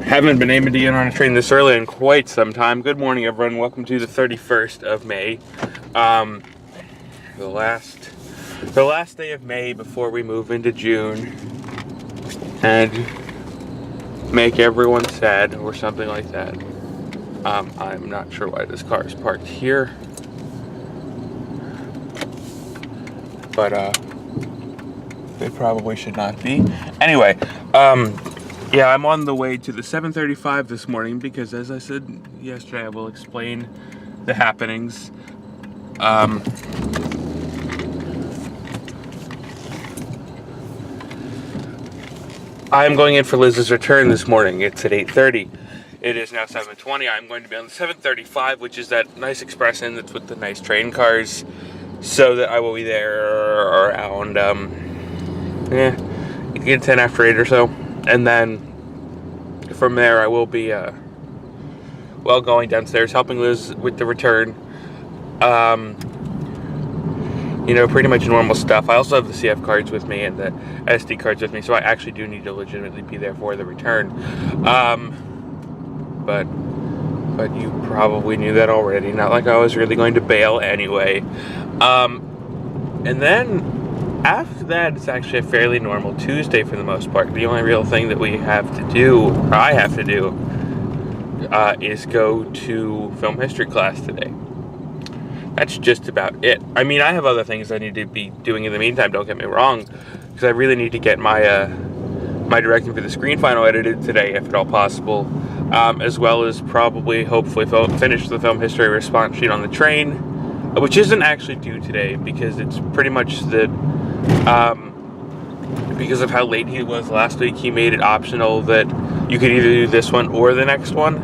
Haven't been able to get on a train this early in quite some time. Good morning, everyone. Welcome to the 31st of May. The last day of May before we move into June and make everyone sad or something like that. I'm not sure why this car is parked here, but it probably should not be. Anyway, yeah, I'm on the way to the 7:35 this morning because, as I said yesterday, I will explain the happenings. I am going in for Liz's return this morning. It's at 8:30. It is now 7:20. I'm going to be on the 7:35, which is that nice express inn that's with the nice train cars, so that I will be there around, get 10 after 8 or so. And then from there I will be, going downstairs helping Liz with the return. Pretty much normal stuff. I also have the CF cards with me and the SD cards with me, so I actually do need to legitimately be there for the return. But you probably knew that already. Not like I was really going to bail anyway. And then after that, it's actually a fairly normal Tuesday for the most part. The only real thing that we have to do, or I have to do, is go to film history class today. That's just about it. I mean, I have other things I need to be doing in the meantime, don't get me wrong, because I really need to get my my directing for the screen final edited today, if at all possible, as well as hopefully finish the film history response sheet on the train, which isn't actually due today because it's pretty much because of how late he was last week. He made it optional that you could either do this one or the next one.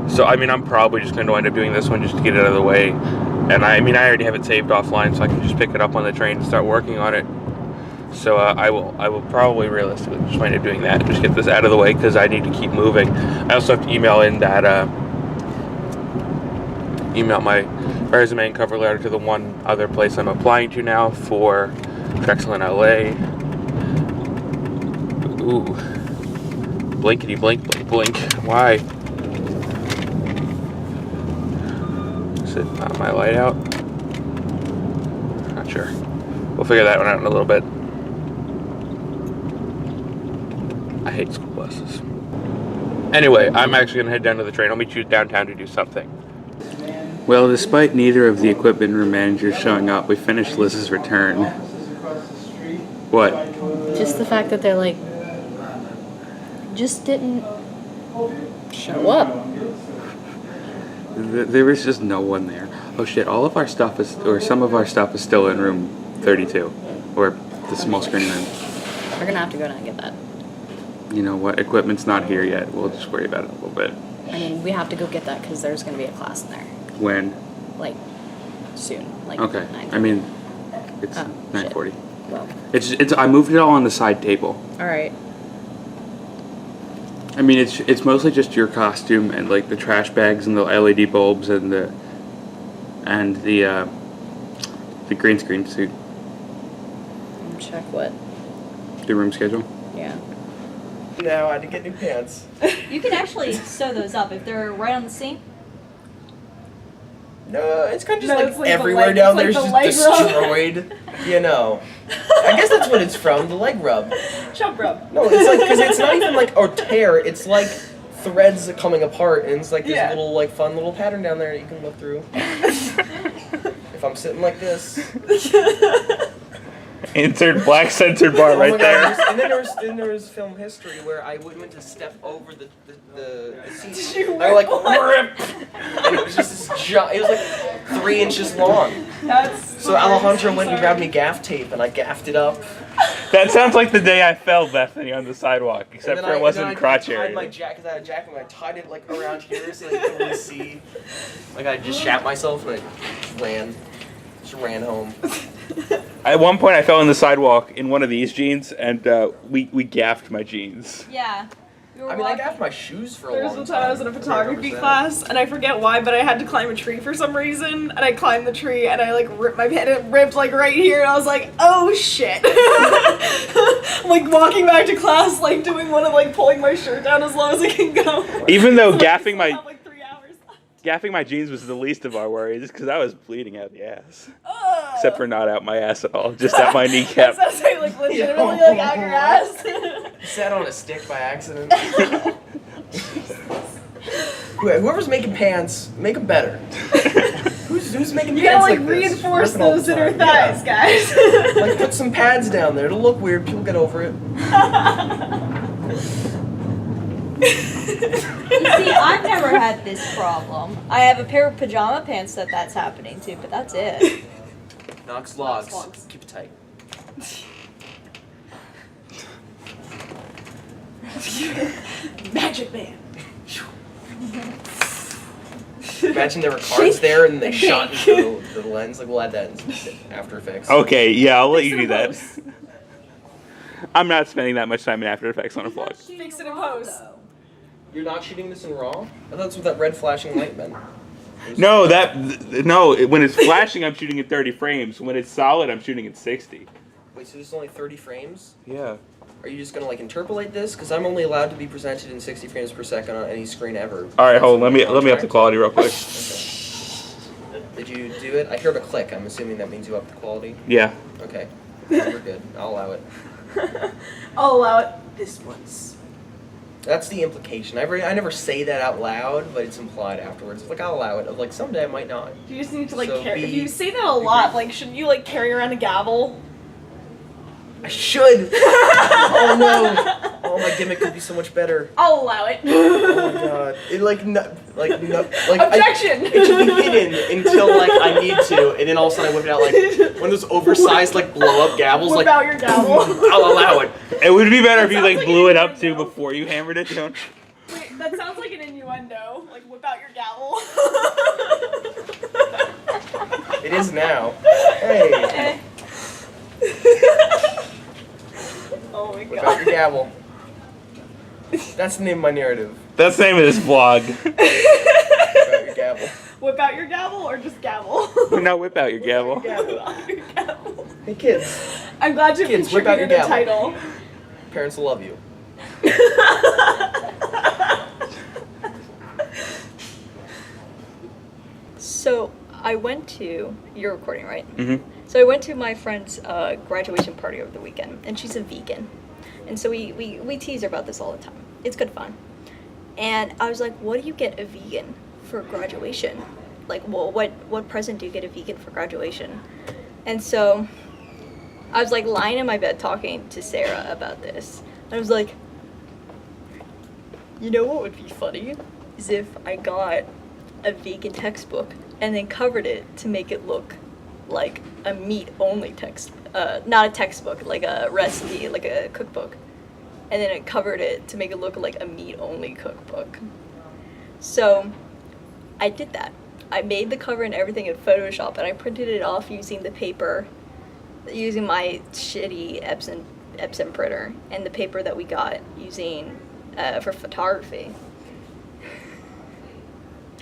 So, I mean, I'm probably just going to wind up doing this one just to get it out of the way. And I already have it saved offline, so I can just pick it up on the train and start working on it. So I will probably realistically just wind up doing that, just get this out of the way because I need to keep moving. I also have to email my resume and cover letter to the one other place I'm applying to now for Drexel in LA. Ooh. Blinkety blink, blink, blink. Why? Is it not my light out? Not sure. We'll figure that one out in a little bit. I hate school buses. Anyway, I'm actually going to head down to the train. I'll meet you downtown to do something. Well, despite neither of the equipment room managers showing up, we finished Liz's return. What? Just the fact that they're just didn't show up. There was just no one there. Oh shit, some of our stuff is still in room 32, or the small screen room. We're gonna have to go down and get that. You know what, equipment's not here yet. We'll just worry about it a little bit. I mean, we have to go get that because there's gonna be a class in there. When? Soon. Okay. 9:30. I mean, it's 9:40. Well. It's. I moved it all on the side table. All right. I mean, it's mostly just your costume and the trash bags and the LED bulbs and the green screen suit. Check what? The room schedule. Yeah. Now I had to get new pants. You can actually sew those up if they're right on the seam. No, it's kind of just everywhere down there is just destroyed. You know. I guess that's what it's from, the leg rub. Chump rub. No, it's because it's not even a tear, it's like threads coming apart, and it's this little fun little pattern down there that you can look through. If I'm sitting like this. Insert black censored bar right there. And then there was film history where I went to step over the seat. I RIP! And it was just this giant, it was 3 inches long. So Alejandro went and grabbed me gaff tape and I gaffed it up. That sounds like the day I fell, Bethany, on the sidewalk, except for it wasn't crotch area. I tied my jacket, because I had a jacket, and I tied it around here so you couldn't really see. I just shat myself and I ran home. At one point, I fell on the sidewalk in one of these jeans, and we gaffed my jeans. Yeah. We were I mean, I walking. got my shoes for a There's long one time. time I was in a I can't photography remember that. class, and I forget why, but I had to climb a tree for some reason, and I climbed the tree, and I like ripped my head, it ripped like right here, and I was like, oh shit. I'm like walking back to class, like doing one of like pulling my shirt down as low as I can go. Even though So, like, I gaffing still my have, like 3 hours left. gaffing my jeans was the least of our worries, because I was bleeding out the ass. Ugh. Except for not out my ass at all, just out my kneecap. That's say like legitimately like out your ass. You sat on a stick by accident. Whoever's making pants, make them better. Who's making You pants gotta like like this? reinforce Ripping all the those inner time. thighs, guys. Yeah. Like put some pads down there. It'll look weird. People get over it. See, I've never had this problem. I have a pair of pajama pants that's happening to, but that's it. Knocks logs. logs. Keep it tight. Magic man. Imagine there were cards there and they shot into the lens. Like we'll add that in After Effects. Okay, yeah, I'll let you Fix do it in that. post. I'm not spending that much time in After Effects on a vlog. Fix it in post. You're not shooting this in RAW? I thought that's what that red flashing light meant. No, when it's flashing, I'm shooting at 30 frames. When it's solid, I'm shooting at 60. Wait, so this is only 30 frames? Yeah. Are you just gonna like interpolate this? Because I'm only allowed to be presented in 60 frames per second on any screen ever. All right, hold on. Let me up the quality real quick. Okay. Did you do it? I heard a click. I'm assuming that means you upped the quality. Yeah. Okay. We're good. I'll allow it. I'll allow it this once. That's the implication. I never say that out loud, but it's implied afterwards. It's like I'll allow it. Like someday I might not. You just need to like So carry. If be- you say that a lot, like shouldn't you like carry around a gavel? I should. Oh no. Oh, my gimmick could be so much better. I'll allow it. Oh my god. It like Objection. it should be hidden until like I need to, and then all of a sudden I whip it out like one of those oversized like blow up gavels. Whip Like out your gavel. I'll allow it. It would be better if you That like sounds blew like it an up too innuendo. before you hammered it down. Wait, that sounds like an innuendo. Like whip out your gavel. It is now. Hey, Oh my whip out god. your gavel. That's the name of my narrative. That's the name of this vlog. Whip out your gavel. Whip out your gavel or just gavel? No, whip out your gavel. Whip out your gavel. Hey kids, I'm glad you Kids, whip out your contributed a gavel. title. parents will love you. So I went to, you're recording, right? Mm-hmm. So I went to my friend's graduation party over the weekend, and she's a vegan. And so we tease her about this all the time. It's good fun. And I was like, what do you get a vegan for graduation? Like, well, what present do you get a vegan for graduation? And so I was like lying in my bed talking to Sarah about this. And I was like, you know what would be funny? Is if I got a vegan textbook and then covered it to make it look like a meat-only text, not a textbook, like a recipe, like a cookbook. And then it covered it to make it look like a meat-only cookbook. So I did that. I made the cover and everything in Photoshop, and I printed it off using the paper, using my shitty Epson printer, and the paper that we got using for photography.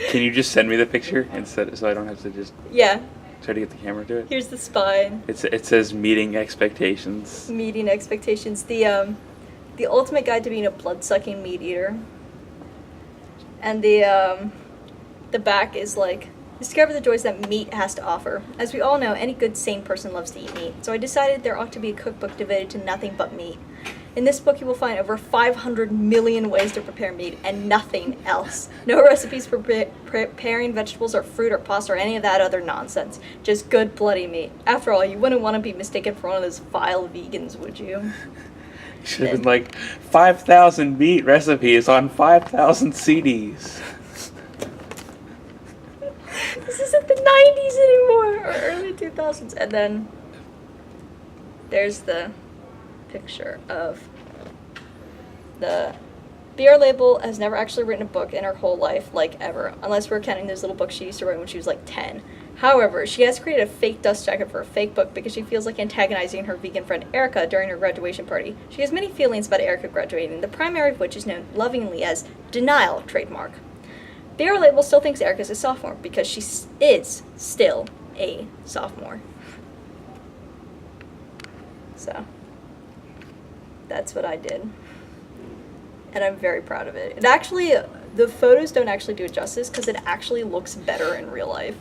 Can you just send me the picture instead, so I don't have to just Yeah, try to get the camera to it? here's the spine. It says meeting expectations. Meeting expectations. The ultimate guide to being a blood-sucking meat eater. And the back is like, discover the joys that meat has to offer. As we all know, any good sane person loves to eat meat. So I decided there ought to be a cookbook devoted to nothing but meat. In this book, you will find over 500 million ways to prepare meat and nothing else. No recipes for preparing vegetables or fruit or pasta or any of that other nonsense. Just good bloody meat. After all, you wouldn't want to be mistaken for one of those vile vegans, would you? Should have been like 5,000 meat recipes on 5,000 CDs. This isn't the 90s anymore, or early 2000s. And then there's the picture of the BR Label has never actually written a book in her whole life, like ever, unless we're counting those little books she used to write when she was like 10. However, she has created a fake dust jacket for a fake book because she feels like antagonizing her vegan friend Erica during her graduation party. She has many feelings about Erica graduating, the primary of which is known lovingly as denial trademark. BR Label still thinks Erica is a sophomore because she is still a sophomore. So, that's what I did. And I'm very proud of it. It actually, the photos don't actually do it justice because it actually looks better in real life.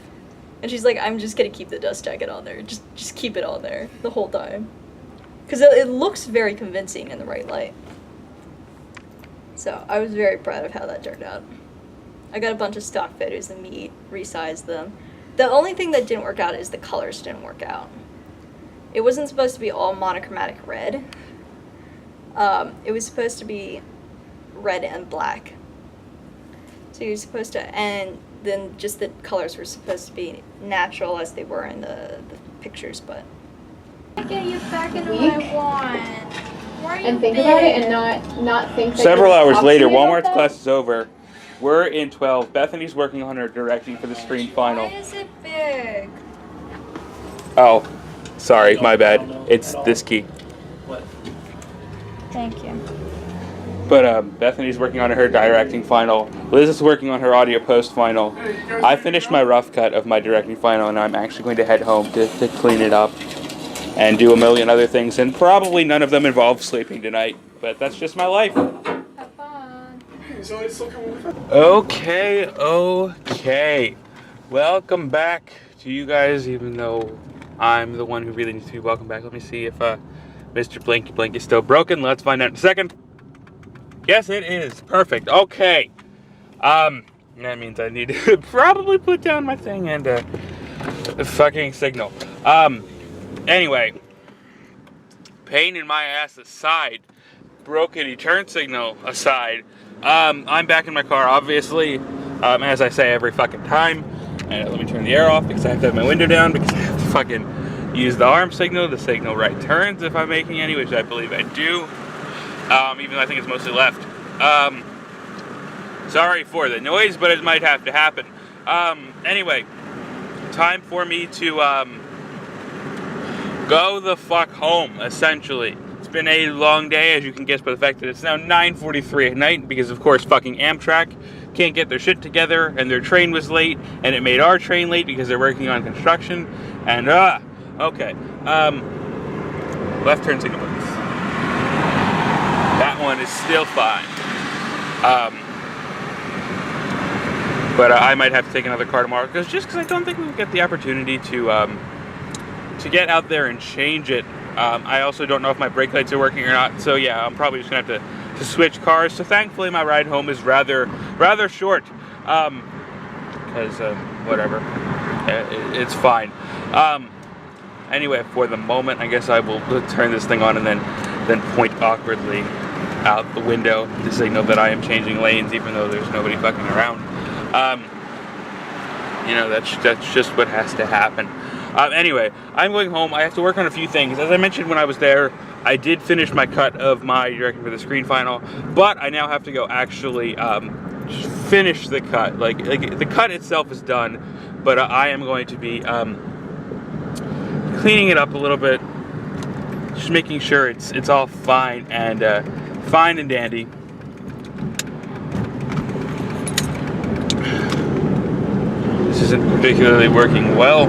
And she's like, I'm just gonna keep the dust jacket on there. Just keep it on there the whole time. Because it looks very convincing in the right light. So I was very proud of how that turned out. I got a bunch of stock photos of me, resized them. The only thing that didn't work out is the colors didn't work out. It wasn't supposed to be all monochromatic red. It was supposed to be red and black. So you're supposed to, and then just the colors were supposed to be natural as they were in the pictures, but. I get you back into what I want. Why are you And think about it and not think that Several you're hours later, obstinate about Walmart's that. class is over. We're in 12. Bethany's working on her directing for the screen final. Why is it big? Oh, sorry, my bad. It's this key. Thank you. But Bethany's working on her directing final. Liz is working on her audio post final. I finished my rough cut of my directing final, and I'm actually going to head home to clean it up and do a million other things, and probably none of them involve sleeping tonight. But that's just my life. Have fun. Okay. Welcome back to you guys, even though I'm the one who really needs to be welcome back. Let me see if Mr. Blinky Blink is still broken. Let's find out in a second. Yes, it is. Perfect. Okay. That means I need to probably put down my thing and fucking signal. Anyway. Pain in my ass aside. Broken turn signal aside. I'm back in my car, obviously. As I say every fucking time. And let me turn the air off because I have to have my window down because I have to fucking use the arm signal to signal right turns if I'm making any, which I believe I do. Even though I think it's mostly left. Sorry for the noise, but it might have to happen. Anyway, time for me to go the fuck home, essentially. It's been a long day, as you can guess by the fact that it's now 9:43 at night, because of course fucking Amtrak can't get their shit together, and their train was late, and it made our train late because they're working on construction, and okay. Left turn signal, please. That one is still fine. But I might have to take another car tomorrow, because I don't think we'll get the opportunity to get out there and change it. I also don't know if my brake lights are working or not, so yeah, I'm probably just gonna have to switch cars. So thankfully my ride home is rather short, because whatever, it's fine. Anyway, for the moment, I guess I will turn this thing on and then point awkwardly out the window to signal that I am changing lanes, even though there's nobody fucking around. That's just what has to happen. Anyway, I'm going home. I have to work on a few things. As I mentioned when I was there, I did finish my cut of my directing for the screen final, but I now have to go actually finish the cut. Like the cut itself is done, but I am going to be cleaning it up a little bit, just making sure it's all fine and dandy. This isn't particularly working well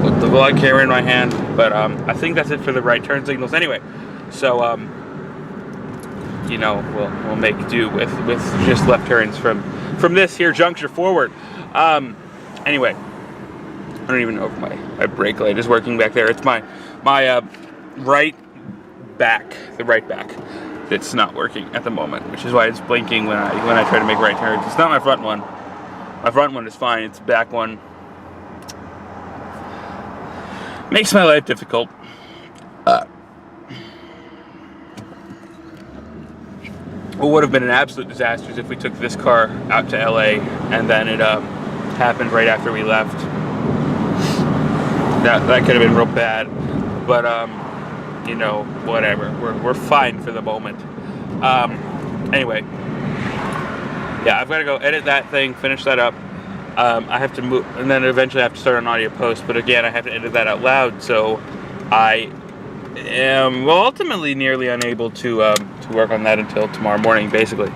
with the vlog camera in my hand, but I think that's it for the right turn signals anyway. So we'll make do with just left turns from this here juncture forward. Anyway, I don't even know if my brake light is working back there. It's my right back, the right back, that's not working at the moment, which is why it's blinking when I try to make right turns. It's not my front one. My front one is fine. It's the back one. Makes my life difficult. It would have been an absolute disaster if we took this car out to LA and then it happened right after we left. That could have been real bad, but whatever. We're fine for the moment. Anyway, Yeah, I've got to go edit that thing, finish that up. I have to move, and then eventually I have to start an audio post. But again, I have to edit that out loud, so I am ultimately nearly unable to work on that until tomorrow morning, basically.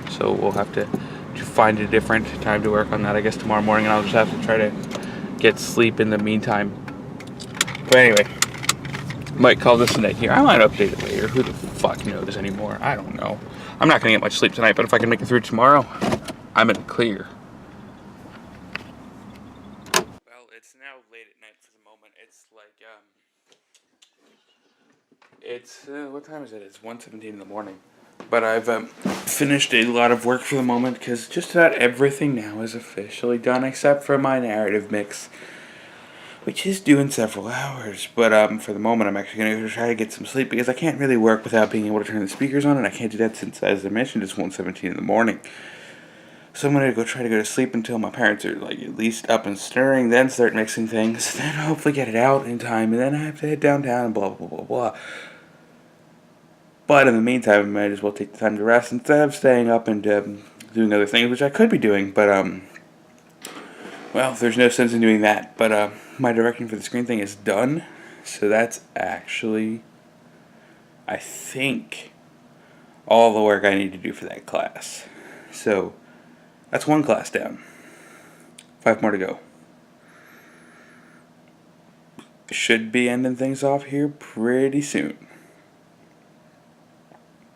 So we'll have to find a different time to work on that, I guess, tomorrow morning, and I'll just have to try to get sleep in the meantime. But anyway, might call this a night here. I might update it later. Who the fuck knows anymore? I don't know. I'm not going to get much sleep tonight, but if I can make it through tomorrow, I'm in the clear. Well, it's now late at night for the moment. It's like, what time is it? It's 1:17 in the morning. But I've finished a lot of work for the moment, because just about everything now is officially done, except for my narrative mix, which is due in several hours. But for the moment, I'm actually going to try to get some sleep, because I can't really work without being able to turn the speakers on, and I can't do that since, as I mentioned, it's 1:17 in the morning. So I'm going to try to go to sleep until my parents are like at least up and stirring, then start mixing things, then hopefully get it out in time, and then I have to head downtown and blah, blah, blah, blah. But in the meantime, I might as well take the time to rest instead of staying up and doing other things, which I could be doing, but well, there's no sense in doing that. But my directing for the screen thing is done, so that's actually, I think, all the work I need to do for that class. So that's one class down. 5 more to go. Should be ending things off here pretty soon.